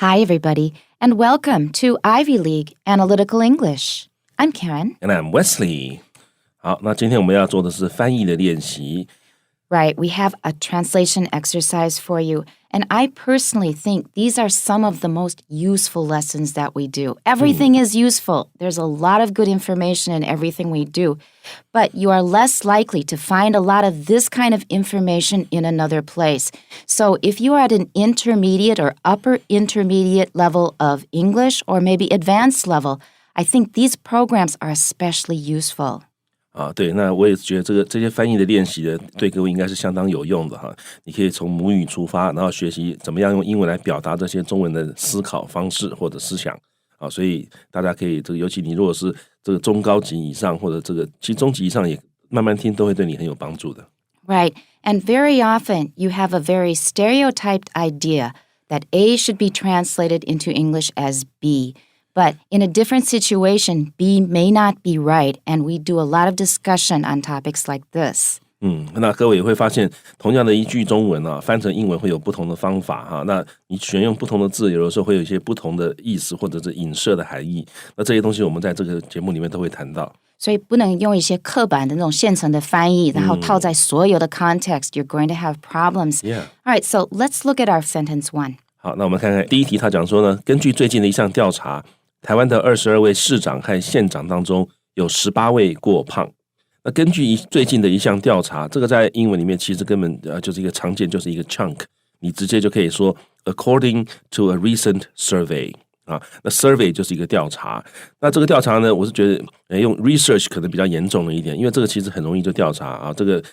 Hi, everybody, and welcome to Ivy League Analytical English. I'm Karen. And I'm Wesley. 好，那今天我们要做的是翻译的练习。Right, we have a translation exercise for you, and I personally think these are some of the most useful lessons that we do. Everything is useful. There's a lot of good information in everything we do, but you are less likely to find a lot of this kind of information in another place. So if you are at an intermediate or upper intermediate level of English or maybe advanced level, I think these programs are especially useful. 对，那我也觉得这些翻译的练习呢，对各位应该是相当有用的哈。你可以从母语出发，然后学习怎么样用英文来表达这些中文的思考方式或者思想。所以大家可以尤其你如果是这个中高级以上或者其实中级以上也慢慢听都会对你很有帮助的。Right, and very often you have a very stereotyped idea that A should be translated into English as B.But in a different situation, B may not be right, and we do a lot of discussion on topics like this. 那各位也会发现，同样的一句中文啊，翻成英文会有不同的方法哈。那你选用不同的字，有的时候会有一些不同的意思，或者是影射的含义。那这些东西我们在这个节目里面都会谈到。所以不能用一些刻板的那种现成的翻译，然后套在所有的 context. You're going to have problems. Yeah. All right, so let's look at our sentence one. 好，那我们看看第一题，他讲说呢，根据最近的一项调查。台湾的22位市长和县长当中有18位过胖。那根据最近的一项调查，这个在英文里面其实根本就是一个常见，就是一个 chunk， 你直接就可以说 according to a recent survey 那 survey 就是一个调查。那这个调查呢，我是觉得用 research 可能比较严重了一点，因为这个其实很容易就调查这个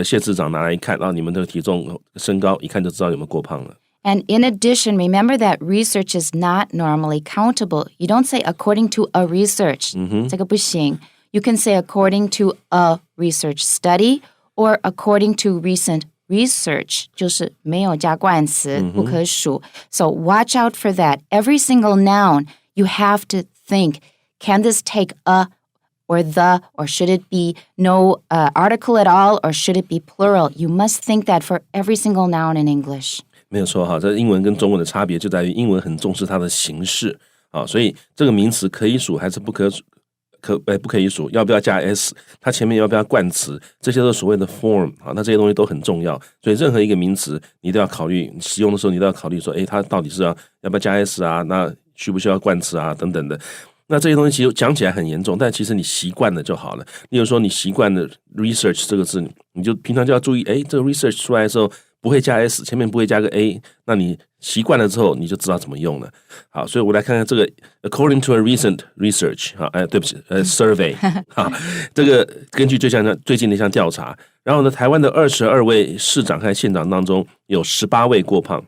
县市长拿来一看，然后你们的体重身高一看就知道有没有过胖了。And in addition, remember that research is not normally countable. You don't say according to a research. 这个不行. You can say according to a research study or according to recent research. 就是没有加冠词，不可数. So watch out for that. Every single noun, you have to think, can this take a or the, or should it be no article at all, or should it be plural? You must think that for every single noun in English.没有错哈，这英文跟中文的差别就在于英文很重视它的形式所以这个名词可以数还是不可以数，要不要加 s， 它前面要不要冠词，这些都是所谓的 form 那这些东西都很重要，所以任何一个名词你都要考虑，使用的时候你都要考虑说，它到底是要不要加 s 那需不需要冠词等等的。那这些东西其实讲起来很严重，但其实你习惯了就好了。例如说你习惯了 research 这个字，你就平常就要注意，这个 research 出来的时候不会加 s， 前面不会加个 a， 那你习惯了之后你就知道怎么用了。好，所以我来看看这个 according to a recent research 对不起survey 这个根据最近的一项调查，然后呢，台湾的22位市长和县长当中有18位过胖。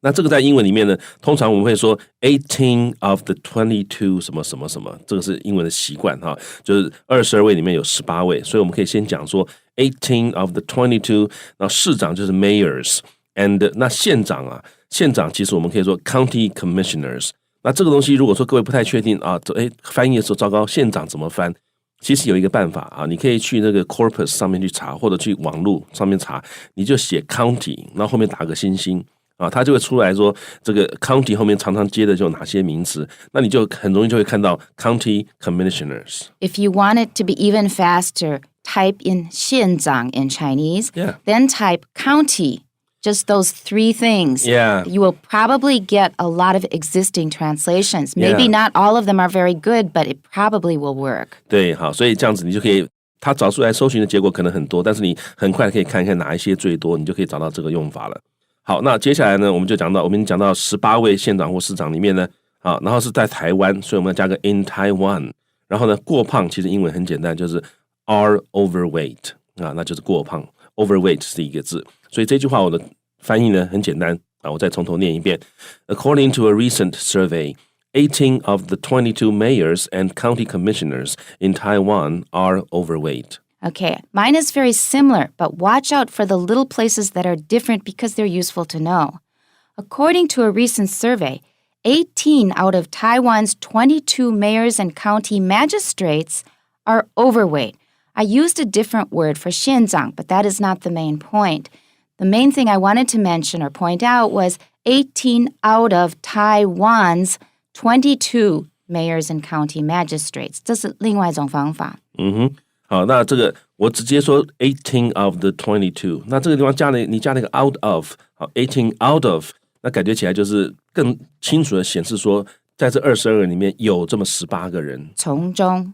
那这个在英文里面呢，通常我们会说 18 of the 22什么什么什么，这个是英文的习惯就是22位里面有18位，所以我们可以先讲说 18 of the 22， 然后市长就是 mayors and 那县长其实我们可以说 county commissioners。那这个东西如果说各位不太确定翻译的时候糟糕，县长怎么翻？其实有一个办法你可以去那个 corpus 上面去查，或者去网络上面查，你就写 county， 然后后面打个星星。它就会出来说这个 county 后面常常接的就有哪些名词，那你就很容易就会看到 county commissioners. If you want it to be even faster, type in 县长 in Chinese, then type county, just those three things. You will probably get a lot of existing translations. Maybe not all of them are very good, but it probably will work. 对，好，所以这样子你就可以，他找出来搜寻的结果可能很多，但是你很快可以看一看哪一些最多，你就可以找到这个用法了。好，那接下来呢，我们已经讲到18位县长或市长里面呢，然后是在台湾，所以我们要加个 in Taiwan。然后呢，过胖其实英文很简单，就是 are overweight 那就是过胖 ，overweight 是一个字。所以这句话我的翻译呢很简单我再从头念一遍。According to a recent survey, 18 of the 22 mayors and county commissioners in Taiwan are overweight.Okay, mine is very similar, but watch out for the little places that are different because they're useful to know. According to a recent survey, 18 out of Taiwan's 22 mayors and county magistrates are overweight. I used a different word for 县长, but that is not the main point. The main thing I wanted to mention or point out was 18 out of Taiwan's 22 mayors and county magistrates. 这是另外一种方法。好，那这个我直接说 18 of the 22，那这个地方你加了一个 out of， 好 18 out of， 那感觉起来就是更清楚的显示说，在这22人里面有这么18个人，从中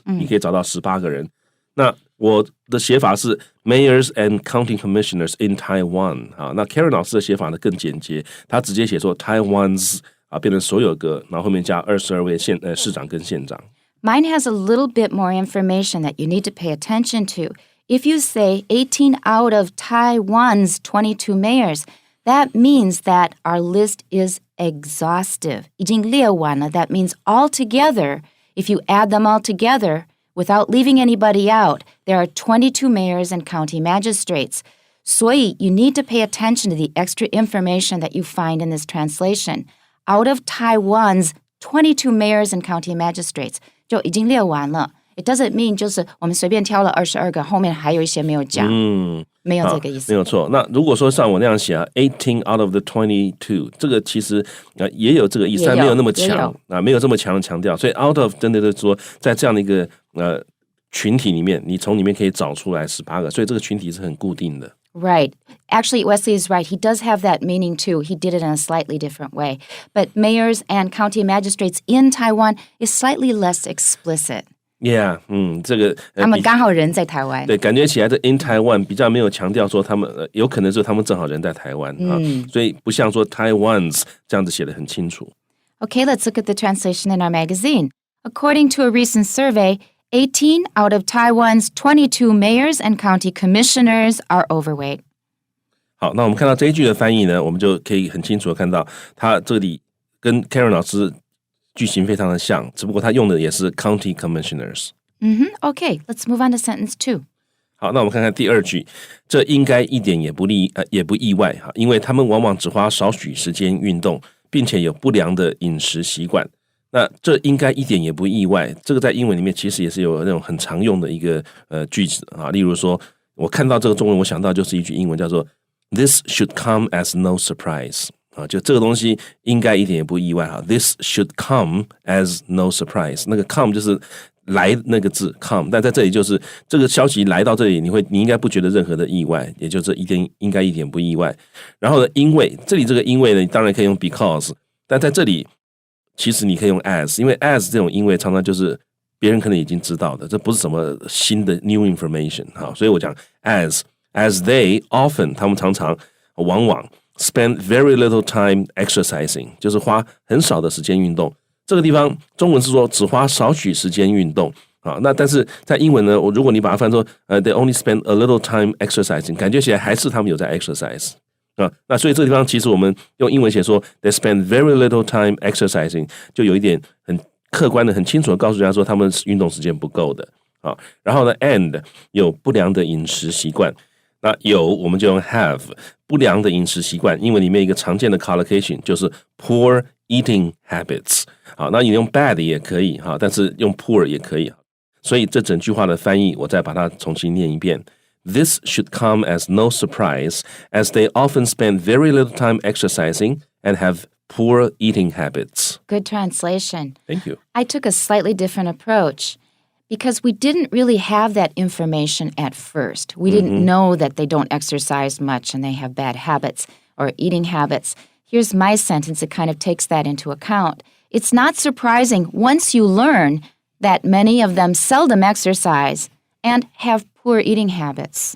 你可以找到18个人。那我的写法是 mayors and county commissioners in Taiwan， 好，那 Karen 老师的写法呢更简洁，他直接写说 Taiwan's， 变成所有个，然后后面加22位市长跟县长。Mine has a little bit more information that you need to pay attention to. If you say 18 out of Taiwan's 22 mayors, that means that our list is exhaustive. 已经列完了. That means altogether, if you add them all together, without leaving anybody out, there are 22 mayors and county magistrates. 所以 you need to pay attention to the extra information that you find in this translation. Out of Taiwan's 22 mayors and county magistrates, 就已经列完了。It doesn't mean 就是我们随便挑了22个，后面还有一些没有讲。没有这个意思。没有错。那如果说像我那样写18 out of the 22， 这个其实也有这个意思，但没有那么强没有这么强的强调。所以 out of 真的就是说，在这样的一个群体里面，你从里面可以找出来18个，所以这个群体是很固定的。Right. Actually, Wesley is right. He does have that meaning too. He did it in a slightly different way. But mayors and county magistrates in Taiwan is slightly less explicit. Yeah, 这个他们刚好人在台湾。对，感觉起来这 in Taiwan 比较没有强调说他们有可能是他们正好人在台湾所以不像说 Taiwan's 这样子写得很清楚。Okay, let's look at the translation in our magazine. According to a recent survey, 18 out of Taiwan's 22 mayors and county commissioners are overweight. 好，那我们看到这一句的翻译呢，我们就可以很清楚的看到，它这里跟 Karen 老师句型非常的像，只不过他用的也是 county commissioners。Okay, let's move on to sentence 2. 好，那我们看看第二句，这应该一点也不意外哈，因为他们往往只花少许时间运动，并且有不良的饮食习惯。那这应该一点也不意外，这个在英文里面其实也是有那种很常用的一个句子啊，例如说，我看到这个中文，我想到就是一句英文叫做 "This should come as no surprise"。啊，就这个东西应该一点也不意外哈。This should come as no surprise。那个 come 就是来那个字 come， 但在这里就是这个消息来到这里，你应该不觉得任何的意外，也就是应该一点不意外。然后呢，因为这里这个因为呢，你当然可以用 because， 但在这里其实你可以用 as， 因为 as 这种因为常常就是别人可能已经知道的，这不是什么新的 new information 哈。所以我讲 as they often， 他们常常往往spend very little time exercising， 就是花很少的时间运动。这个地方中文是说只花少许时间运动啊，那但是在英文呢，如果你把它翻作they only spend a little time exercising， 感觉起来还是他们有在 exercise 啊。那所以这个地方其实我们用英文写说 they spend very little time exercising， 就有一点很客观的、很清楚的告诉人家说他们运动时间不够的啊。然后呢 and 有不良的饮食习惯。那有我们就用 have， 不良的饮食习惯，英文里面一个常见的 collocation 就是 poor eating habits。好，那你用 bad 也可以哈，但是用 poor 也可以。所以这整句话的翻译，我再把它重新念一遍。This should come as no surprise, as they often spend very little time exercising and have poor eating habits. Good translation. Thank you. I took a slightly different approach.Because we didn't really have that information at first. We didn't know that they don't exercise much and they have bad habits or eating habits. Here's my sentence that kind of takes that into account. It's not surprising once you learn that many of them seldom exercise and have poor eating habits.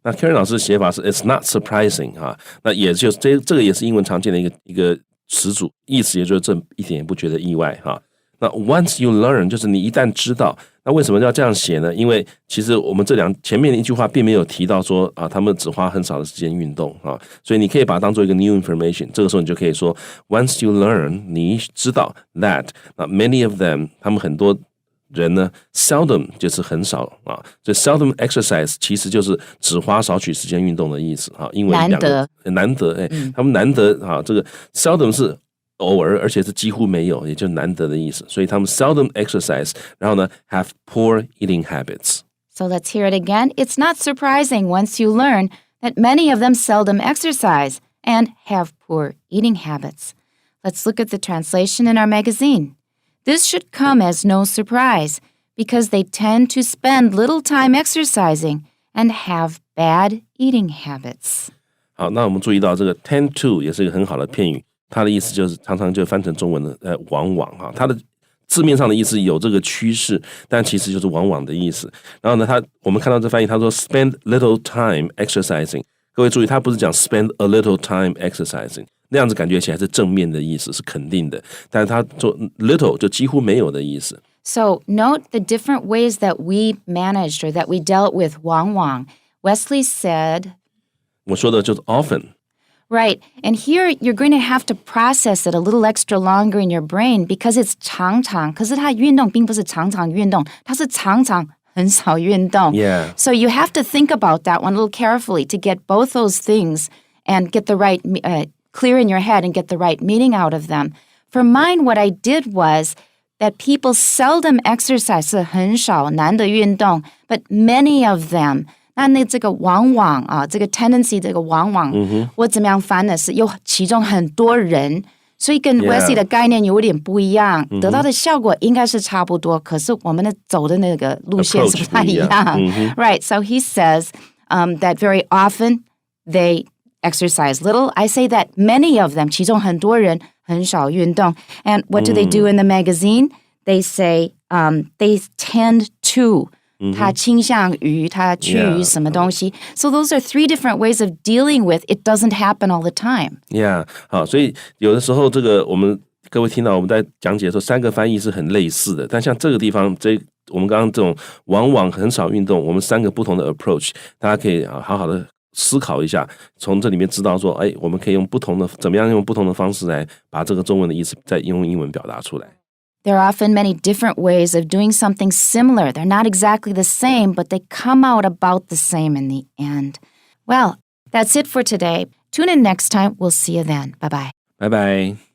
那 Karen 老师写法是 It's not surprising 哈，那也就是这个也是英文常见的一个词组，意思也就是这一点也不觉得意外哈。那 once you learn 就是你一旦知道，那为什么要这样写呢？因为其实我们前面的一句话并没有提到说他们只花很少的时间运动所以你可以把它当做一个 new information。这个时候你就可以说 once you learn， 你知道 that， 那 many of them 他们很多人呢 seldom 就是很少所以 seldom exercise 其实就是只花少许时间运动的意思英文难得他们难得这个 seldom 是偶尔，而且是几乎没有，也就是难得的意思。所以他们 seldom exercise， 然后呢 have poor eating habits. So let's hear it again. It's not surprising once you learn that many of them seldom exercise and have poor eating habits. Let's look at the translation in our magazine. This should come as no surprise because they tend to spend little time exercising and have bad eating habits. 好，那我们注意到这个 tend to 也是一个很好的片语，它的意思就是常常就翻成中文的往往哈，它的字面上的意思有这个趋势，但其实就是往往的意思。然后呢，我们看到这翻译，他说 spend little time exercising。各位注意，他不是讲 spend a little time exercising， 那样子感觉起来是正面的意思，是肯定的。但是他做 little 就几乎没有的意思。So note the different ways that we managed or that we dealt with 往往。Wesley said, 我说的就是 often。Right, and here you're going to have to process it a little extra longer in your brain because it's 常常，可是它运动并不是常常运动，它是常常很少运动。Yeah. So you have to think about that one a little carefully to get both those things and get the right, clear in your head and get the right meaning out of them. For mine, what I did was that people seldom exercise, 是很少难的运动, but many of them, 那这个往往啊，这个 tendency 这个往往，我怎么样翻的是有其中很多人，所以跟 Wesley 的概念有点不一样，得到的效果应该是差不多，可是我们的走的那个路线是不太一样。Right, so he says that very often they exercise little. I say that many of them, 其中很多人很少运动。And what do they do in the magazine? They say they tend to. 他倾向于，他趋于什么东西。So those are three different ways of dealing with it doesn't happen all the time. Yeah, 好，所以有的时候这个我们各位听到我们在讲解的时候，三个翻译是很类似的，但像这个地方，我们刚刚这种往往很少运动，我们三个不同的 approach， 大家可以好好的思考一下，从这里面知道说，我们可以用怎么样用不同的方式来把这个中文的意思再用英文表达出来。There are often many different ways of doing something similar. They're not exactly the same, but they come out about the same in the end. Well, that's it for today. Tune in next time. We'll see you then. Bye-bye. Bye-bye.